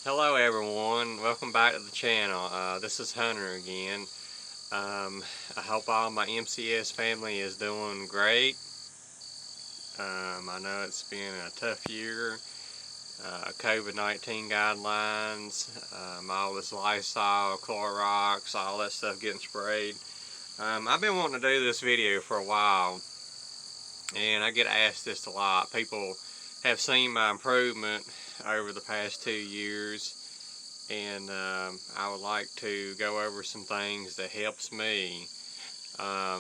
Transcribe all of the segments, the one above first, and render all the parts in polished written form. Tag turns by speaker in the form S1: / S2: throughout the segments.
S1: Hello everyone, welcome back to the channel. This is Hunter again. I hope all my MCS family is doing great. I know it's been a tough year. COVID-19 guidelines, all this Lysol, Clorox, all that stuff getting sprayed. I've been wanting to do this video for a while, and I get asked this a lot. People have seen my improvement over the past 2 years, and I would like to go over some things that helps me. I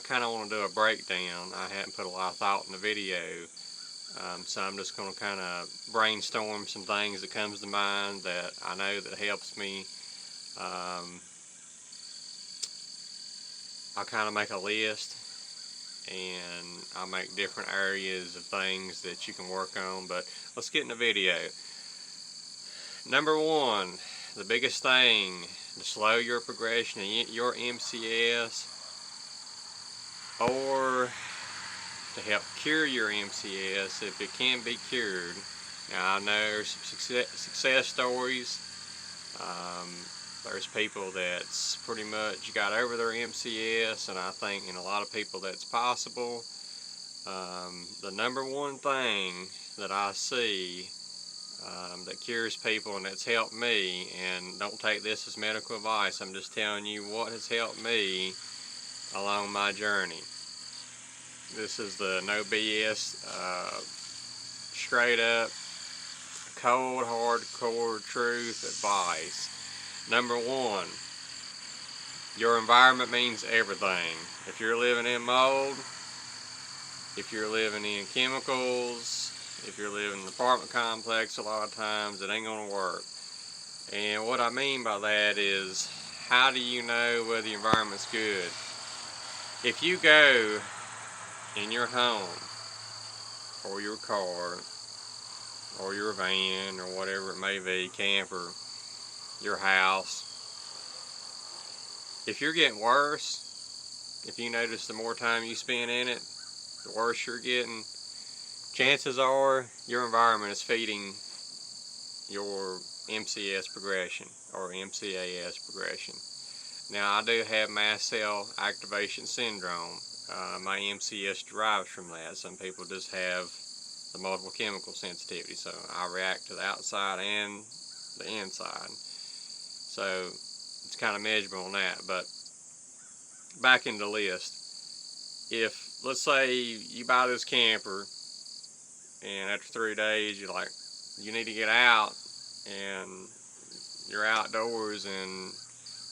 S1: kind of want to do a breakdown. I hadn't put a lot of thought in the video, so I'm just going to kind of brainstorm some things that comes to mind that I know that helps me. I'll kind of make a list, and I'll make different areas of things that you can work on, but let's get in the video. Number one, the biggest thing to slow your progression in your MCS, or to help cure your MCS if it can be cured. Now, I know there's some success stories. There's people that's pretty much got over their MCS, and I think in a lot of people that's possible. The number one thing that I see that cures people and that's helped me, and don't take this as medical advice, I'm just telling you what has helped me along my journey. This is the no BS, straight up, cold, hardcore truth advice. Number one, your environment means everything. If you're living in mold, if you're living in chemicals, if you're living in an apartment complex, a lot of times it ain't gonna work. And what I mean by that is, how do you know whether the environment's good? If you go in your home, or your car, or your van, or whatever it may be, camper, your house, if you're getting worse, if you notice the more time you spend in it, the worse you're getting, chances are your environment is feeding your MCS progression or MCAS progression. Now, I do have mast cell activation syndrome. My MCS derives from that. Some people just have the multiple chemical sensitivity, so I react to the outside and the inside. So it's kind of measurable on that. But back in the list, if let's say you buy this camper, and after 3 days you're like, you need to get out, and you're outdoors and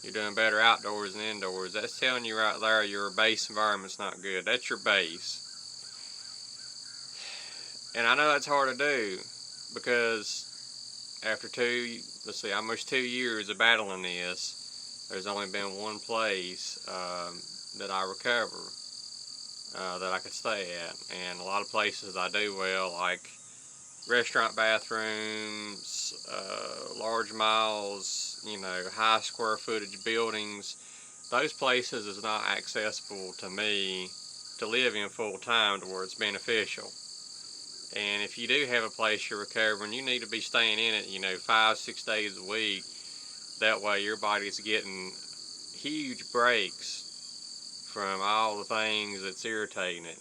S1: you're doing better outdoors than indoors, that's telling you right there your base environment's not good. That's your base. And I know that's hard to do, because after almost 2 years of battling this, there's only been one place that I recover, that I could stay at. And a lot of places I do well, like restaurant bathrooms, large malls, high square footage buildings. Those places is not accessible to me to live in full time to where it's beneficial. And if you do have a place you're recovering, you need to be staying in it, 5-6 days a week. That way your body's getting huge breaks from all the things that's irritating it.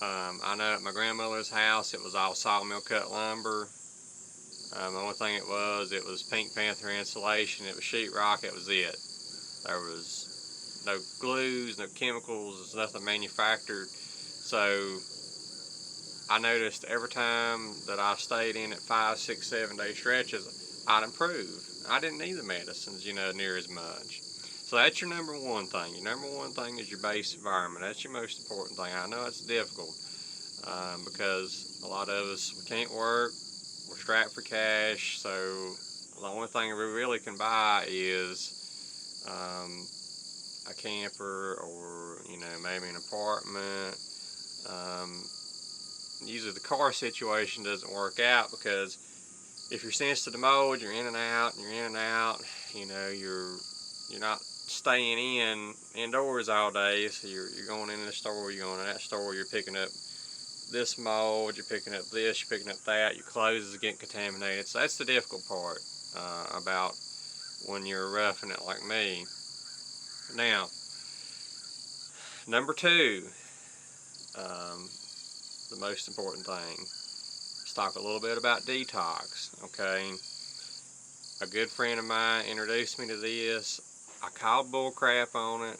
S1: I know at my grandmother's house it was all sawmill cut lumber. The only thing it was Pink Panther insulation, it was sheetrock, it was it. There was no glues, no chemicals, there's nothing manufactured. So I noticed every time that I stayed in it 5, 6, 7 day stretches, I'd improve. I didn't need the medicines, near as much. So that's your number one thing. Your number one thing is your base environment. That's your most important thing. I know it's difficult because a lot of us, we can't work, we're strapped for cash, so the only thing we really can buy is a camper, or maybe an apartment. Usually the car situation doesn't work out, because if you're sensitive to mold, you're in and out, you're not staying indoors all day. So you're going in the store, you're going to that store, you're picking up this mold, you're picking up this, you're picking up that, your clothes is getting contaminated. So that's the difficult part about when you're roughing it like me. Now, number two, the most important thing, let's talk a little bit about detox, okay? A good friend of mine introduced me to this. I called bull crap on it,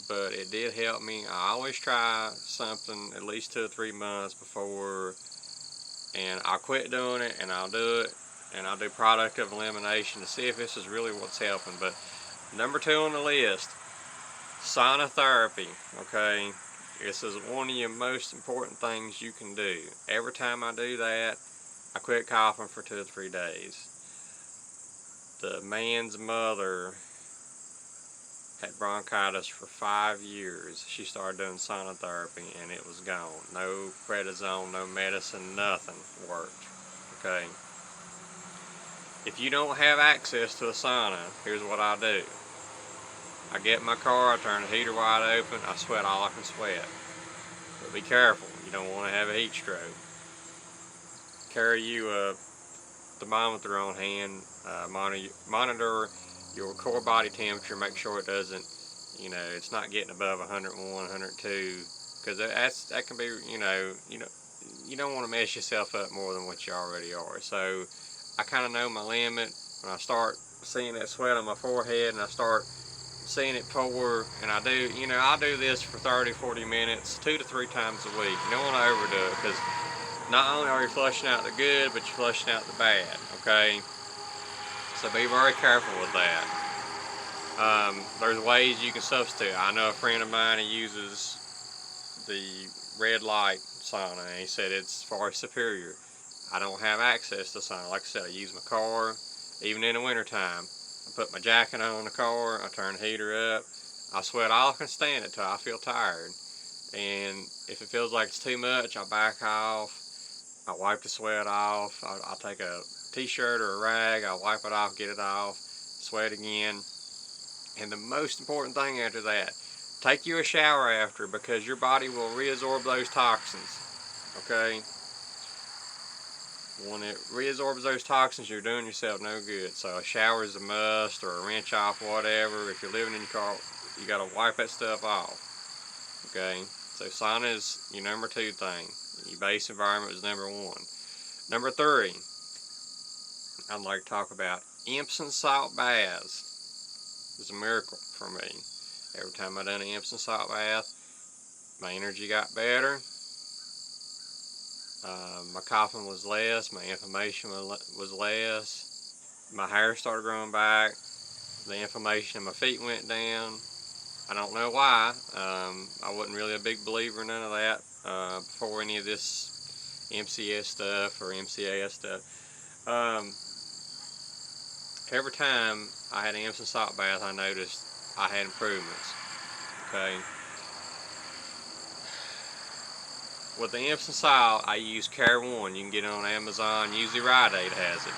S1: but it did help me. I always try something at least 2 or 3 months before, and I'll quit doing it, and I'll do it, and I'll do product of elimination to see if this is really what's helping. But number 2 on the list, sauna therapy, okay? This is one of your most important things you can do. Every time I do that, I quit coughing for 2 or 3 days. The man's mother had bronchitis for 5 years. She started doing sauna therapy and it was gone. No prednisone, no medicine, nothing worked. Okay. If you don't have access to a sauna, here's what I do. I get in my car, I turn the heater wide open, I sweat all I can sweat. But be careful, you don't want to have a heat stroke. Carry you a thermometer on hand, monitor your core body temperature, make sure it doesn't, it's not getting above 101, 102, because that can be, you don't want to mess yourself up more than what you already are. So I kind of know my limit. When I start seeing that sweat on my forehead and I start seeing it pour, and I'll do this for 30, 40 minutes, 2 to 3 times a week. You don't want to overdo it, because not only are you flushing out the good, but you're flushing out the bad, okay? So be very careful with that. There's ways you can substitute. I know a friend of mine who uses the red light sauna, and he said it's far superior. I don't have access to sauna. Like I said, I use my car, even in the wintertime. I put my jacket on in the car, I turn the heater up, I sweat all I can stand it till I feel tired. And if it feels like it's too much, I back off. I wipe the sweat off. I'll take a t-shirt or a rag, I'll wipe it off, get it off, sweat again. And the most important thing after that, take you a shower after, because your body will reabsorb those toxins, okay? When it reabsorbs those toxins, you're doing yourself no good. So a shower is a must, or a rinse off, whatever. If you're living in your car, you got to wipe that stuff off, okay? So sauna is your number 2 thing. Your base environment is number 1. Number 3, I'd like to talk about Epsom salt baths. It's a miracle for me. Every time I done an Epsom salt bath, my energy got better. My coughing was less. My inflammation was less. My hair started growing back. The inflammation in my feet went down. I don't know why. I wasn't really a big believer in none of that before any of this MCS stuff or MCAS stuff. Every time I had an Epsom salt bath, I noticed I had improvements, okay? With the Epsom salt, I use Care One. You can get it on Amazon. Usually Rite Aid has it.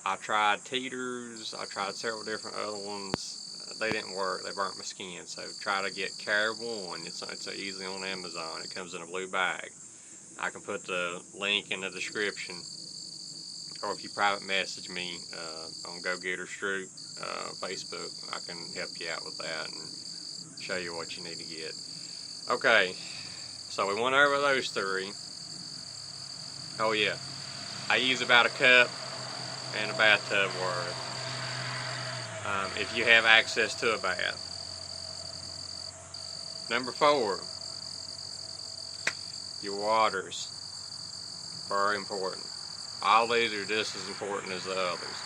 S1: I tried Teeters. I tried several different other ones. They didn't work. They burnt my skin. So try to get Care One. It's easily on Amazon. It comes in a blue bag. I can put the link in the description, or if you private message me on Go Getter Stroop Facebook, I can help you out with that and show you what you need to get. Okay, so we went over those 3. Oh yeah, I use about a cup and a bathtub worth if you have access to a bath. Number 4, your waters. Very important. All these are just as important as the others.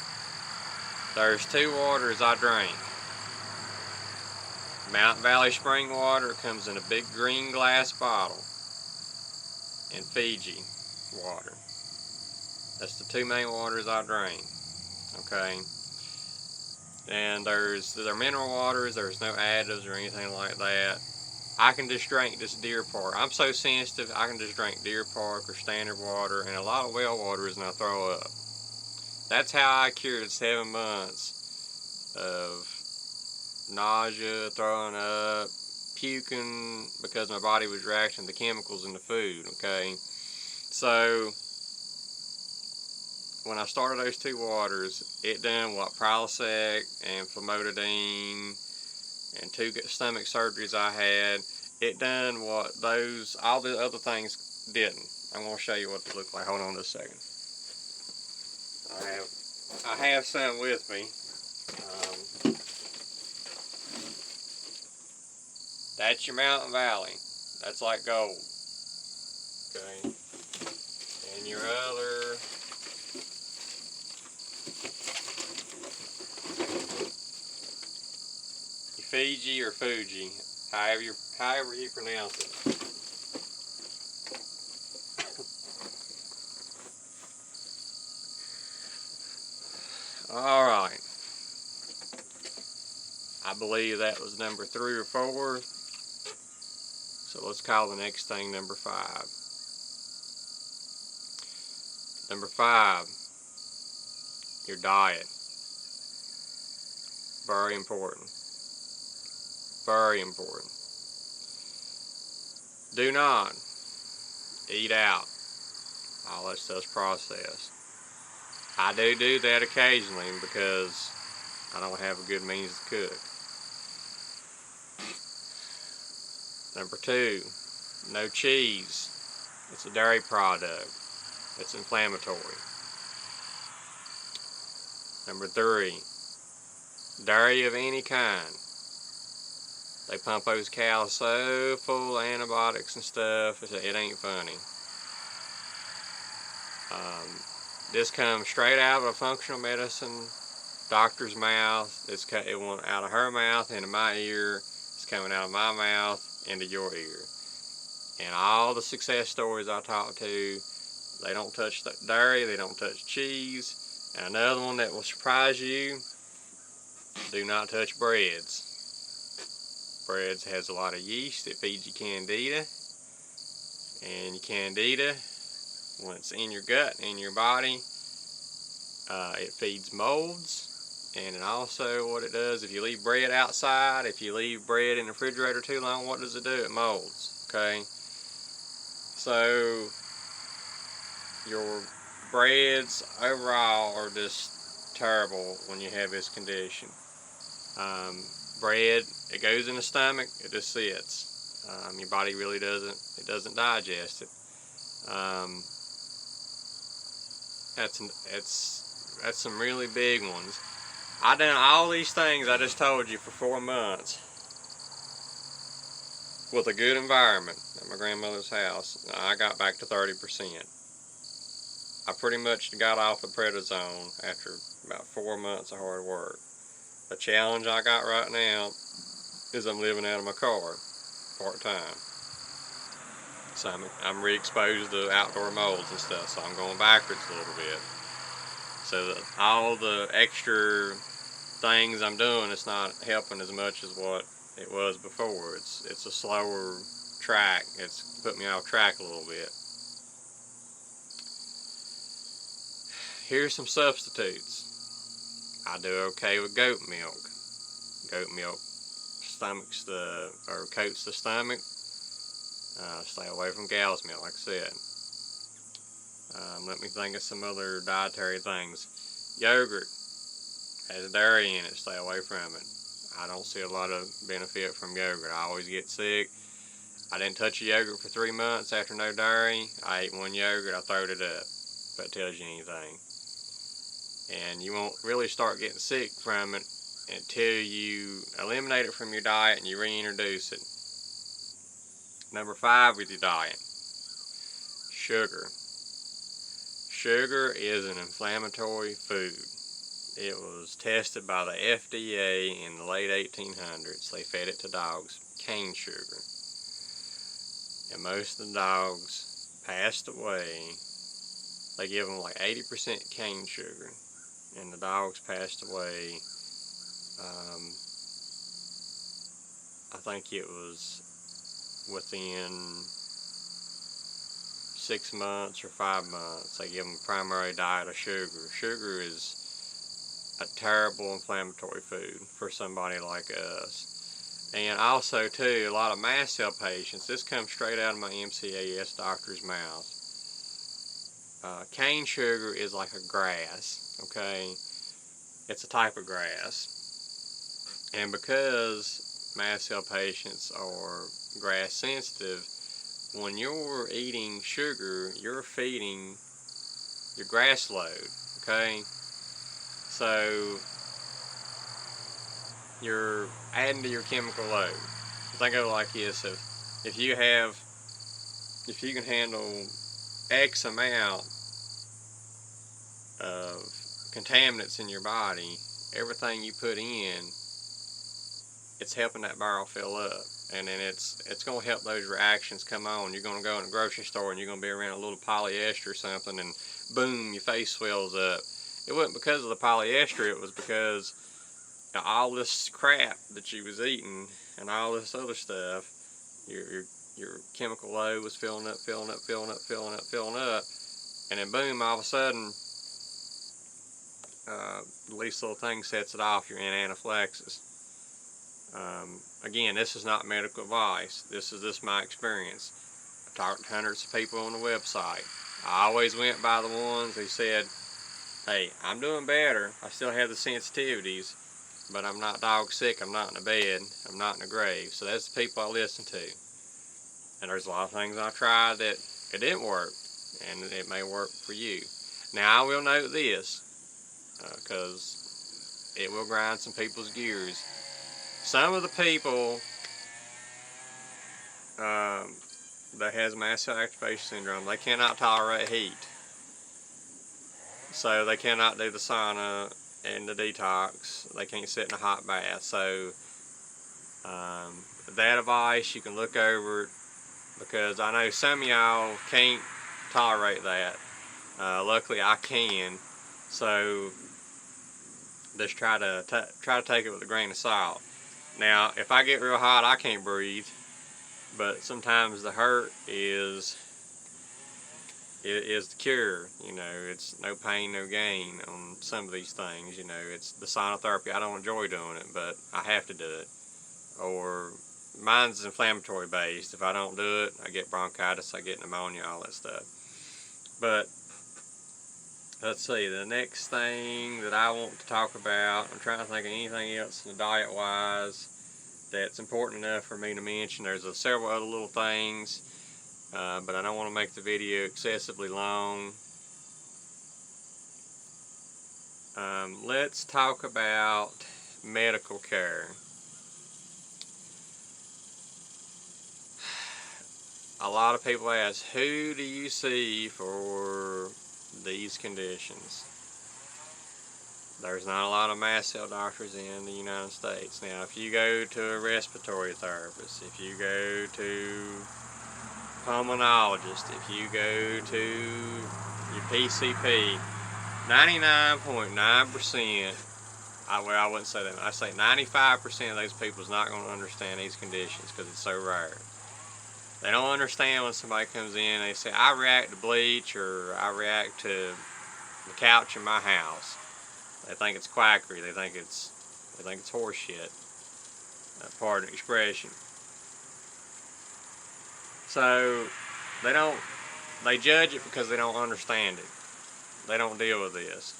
S1: There's 2 waters I drink. Mountain Valley spring water comes in a big green glass bottle, and Fiji water. That's the 2 main waters I drink, okay? And they're mineral waters. There's no additives or anything like that. I can just drink this Deer Park. I'm so sensitive, I can just drink Deer Park or standard water and a lot of well waters, and I throw up. That's how I cured 7 months of nausea, throwing up, puking because my body was reacting to the chemicals in the food, okay? So when I started those 2 waters, it done what Prilosec and famotidine and 2 stomach surgeries I had, it done what all the other things didn't. I'm going to show you what they look like. Hold on just a second. I have some with me. That's your Mountain Valley. That's like gold. Okay. And your other Fiji or Fuji, however you pronounce it. All right. I believe that was number 3 or 4. So let's call the next thing number 5. Number 5, your diet. Very important. Very important. Do not eat out. All that stuff's processed. I do that occasionally because I don't have a good means to cook. Number 2, no cheese. It's a dairy product. It's inflammatory. Number 3, dairy of any kind. They pump those cows so full of antibiotics and stuff, it ain't funny. This comes straight out of a functional medicine doctor's mouth. It went out of her mouth into my ear. It's coming out of my mouth into your ear. And all the success stories I talk to, they don't touch the dairy, they don't touch cheese. And another one that will surprise you, do not touch breads. Breads has a lot of yeast. It feeds you candida. And your candida, when it's in your gut, in your body, it feeds molds. And it also, what it does, if you leave bread outside, if you leave bread in the refrigerator too long, what does it do? It molds, okay? So, your breads overall are just terrible when you have this condition. Bread, it goes in the stomach, it just sits. Your body really doesn't digest it. That's some really big ones. I done all these things I just told you for 4 months with a good environment at my grandmother's house. I got back to 30%. I pretty much got off the prednisone after about 4 months of hard work. The challenge I got right now is I'm living out of my car part-time. So I'm re-exposed to outdoor molds and stuff, so I'm going backwards a little bit. So all the extra things I'm doing, it's not helping as much as what it was before. It's a slower track. It's put me off track a little bit. Here's some substitutes. I do okay with goat milk. Goat milk coats the stomach. Stay away from cow's milk, like I said. Let me think of some other dietary things. Yogurt has dairy in it. Stay away from it. I don't see a lot of benefit from yogurt. I always get sick. I didn't touch a yogurt for 3 months after no dairy. I ate one yogurt, I throwed it up, if that tells you anything. And you won't really start getting sick from it until you eliminate it from your diet and you reintroduce it. Number 5 with your diet, sugar. Sugar is an inflammatory food. It was tested by the FDA in the late 1800s. They fed it to dogs, cane sugar. And most of the dogs passed away. They give them like 80% cane sugar. And the dogs passed away, I think it was within 6 months or 5 months. They give them a primary diet of sugar. Sugar is a terrible inflammatory food for somebody like us. And also too, a lot of mast cell patients, this comes straight out of my MCAS doctor's mouth. Cane sugar is like a grass, okay? It's a type of grass. And because mast cell patients are grass sensitive, when you're eating sugar, you're feeding your grass load, okay? So you're adding to your chemical load. Think of it like this: if you can handle X amount of contaminants in your body, everything you put in, it's helping that barrel fill up, and then it's going to help those reactions come on. You're going to go in a grocery store and you're going to be around a little polyester or something, and boom, your face swells up. It wasn't because of the polyester, it was because all this crap that you was eating and all this other stuff, your chemical load was filling up, and then boom, all of a sudden, the least little thing sets it off. You're in anaphylaxis. Again, this is not medical advice. This is my experience. I've talked to hundreds of people on the website. I always went by the ones who said, hey, I'm doing better. I still have the sensitivities, but I'm not dog sick. I'm not in a bed. I'm not in a grave. So that's the people I listen to. And there's a lot of things I tried that it didn't work, and it may work for you. Now I will note this, because it will grind some people's gears. Some of the people that has mast cell activation syndrome, they cannot tolerate heat. So they cannot do the sauna and the detox. They can't sit in a hot bath. So that advice, you can look over it, because I know some of y'all can't tolerate that. Luckily I can. So just try to take it with a grain of salt. Now, if I get real hot, I can't breathe, but sometimes the hurt is the cure. You know, it's no pain, no gain on some of these things. You know, it's the sauna therapy. I don't enjoy doing it, but I have to do it. Or mine's inflammatory based. If I don't do it, I get bronchitis, I get pneumonia, all that stuff. But let's see, the next thing that I want to talk about, I'm trying to think of anything else in the diet wise that's important enough for me to mention. There's several other little things, but I don't want to make the video excessively long. Let's talk about medical care. A lot of people ask, who do you see for these conditions? There's not a lot of mast cell doctors in the United States. Now, if you go to a respiratory therapist, if you go to pulmonologist, if you go to your PCP, 99.9%, well, I wouldn't say that, I say 95% of those people is not going to understand these conditions because it's so rare. They don't understand when somebody comes in and they say, I react to bleach, or I react to the couch in my house. They think it's quackery. They think it's horse shit. Pardon the expression. So they judge it because they don't understand it. They don't deal with this.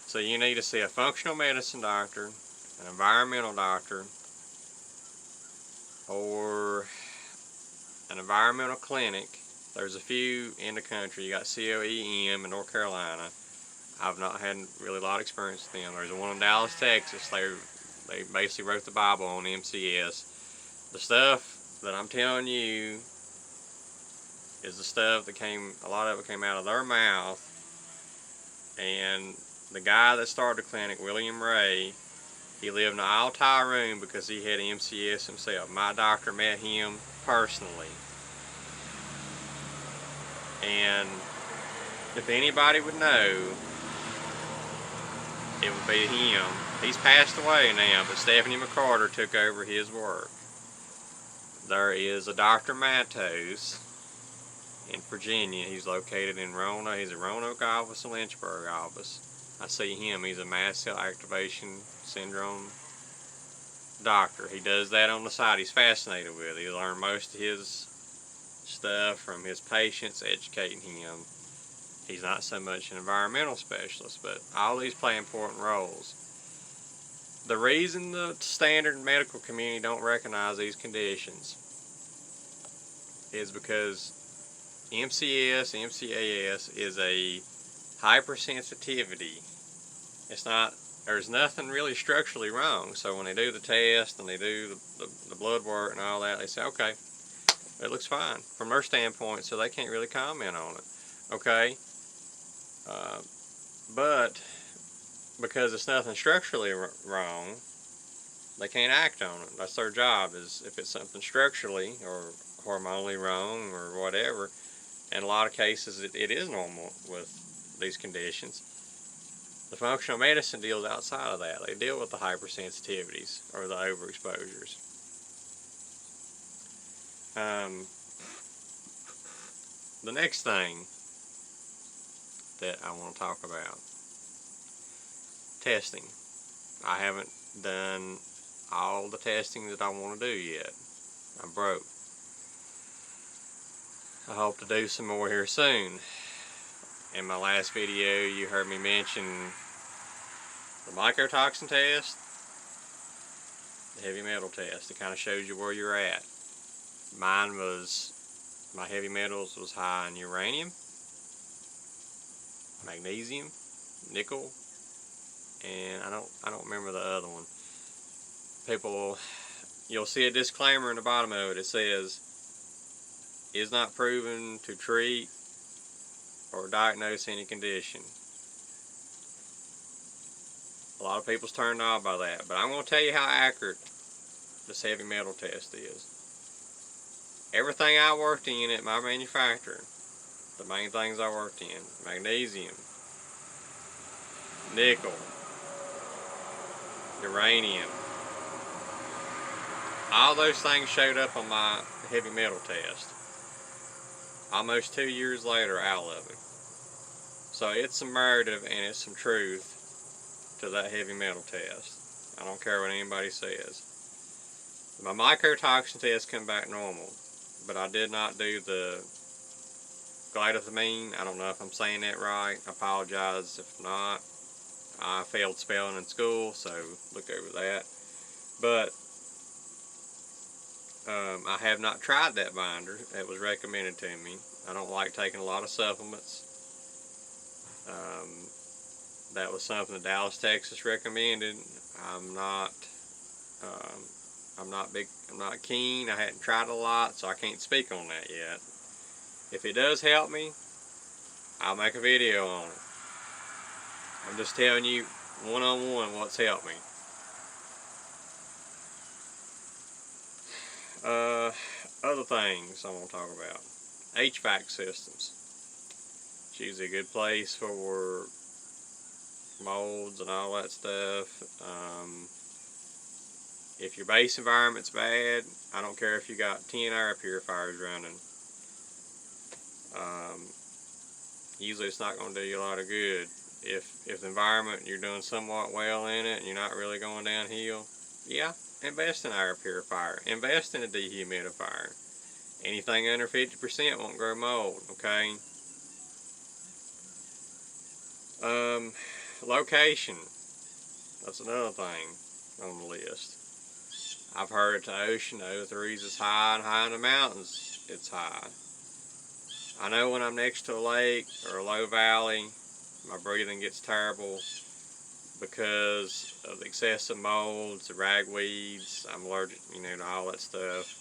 S1: So you need to see a functional medicine doctor, an environmental doctor, or an environmental clinic. There's a few in the country. You got COEM in North Carolina. I've not had really a lot of experience with them. There's one in Dallas, Texas. They basically wrote the Bible on MCS. The stuff that I'm telling you is the stuff that a lot of it came out of their mouth. And the guy that started the clinic, William Ray, he lived in an all-tie room because he had MCS himself. My doctor met him personally. And if anybody would know, it would be him. He's passed away now, but Stephanie McCarter took over his work. There is a Dr. Matos in Virginia. He's located in Roanoke. He's a Roanoke office and Lynchburg office. I see him. He's a mast cell activation syndrome doctor. He does that on the side. He's fascinated with it. He learned most of his stuff from his patients educating him. He's not so much an environmental specialist, but all these play important roles. The reason the standard medical community don't recognize these conditions is because MCS, MCAS is a hypersensitivity. It's not, there's nothing really structurally wrong. So when they do the test and they do the blood work and all that, they say, okay, it looks fine from their standpoint, so they can't really comment on it. Okay? But because it's nothing structurally wrong, they can't act on it. That's their job, is if it's something structurally or hormonally wrong or whatever. In a lot of cases, it is normal with these conditions. The functional medicine deals outside of that. They deal with the hypersensitivities or the overexposures. The next thing that I want to talk about, testing. I haven't done all the testing that I want to do yet. I'm broke. I hope to do some more here soon. In my last video, you heard me mention the mycotoxin test, the heavy metal test. It kind of shows you where you're at. Mine was, my heavy metals was high in uranium, magnesium, nickel, and I don't remember the other one. People, you'll see a disclaimer in the bottom of it. It says, is not proven to treat or diagnose any condition. A lot of people's turned off by that, but I'm going to tell you how accurate this heavy metal test is. Everything I worked in at my manufacturer, the main things I worked in, magnesium, nickel, uranium, all those things showed up on my heavy metal test. Almost 2 years later, out of it. So it's some narrative and it's some truth to that heavy metal test. I don't care what anybody says. My mycotoxin test came back normal, but I did not do the glycophamine. I don't know if I'm saying that right. I apologize if not. I failed spelling in school, so look over that. But I have not tried that binder. It was recommended to me. I don't like taking a lot of supplements. That was something that Dallas, Texas recommended. I'm not keen. I hadn't tried a lot, so I can't speak on that yet. If it does help me, I'll make a video on it. I'm just telling you one-on-one what's helped me. Other things I want to talk about. HVAC systems. It's usually a good place for molds and all that stuff. If your base environment's bad, I don't care if you got 10 air purifiers running. Usually it's not going to do you a lot of good. If the environment, you're doing somewhat well in it and you're not really going downhill, yeah, invest in an air purifier. Invest in a dehumidifier. Anything under 50% won't grow mold, okay? Location. That's another thing on the list. I've heard at the ocean, the O3s is high, and high in the mountains it's high. I know when I'm next to a lake or a low valley, my breathing gets terrible because of the excessive molds, the ragweeds. I'm allergic, to all that stuff.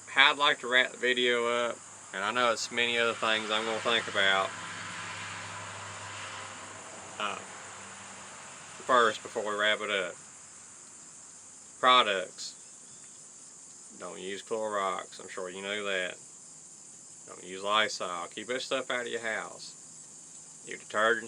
S1: How I'd like to wrap the video up, and I know it's many other things I'm going to think about. First, before we wrap it up, products. Don't use Clorox. I'm sure you know that. Don't use Lysol. Keep that stuff out of your house. Your detergents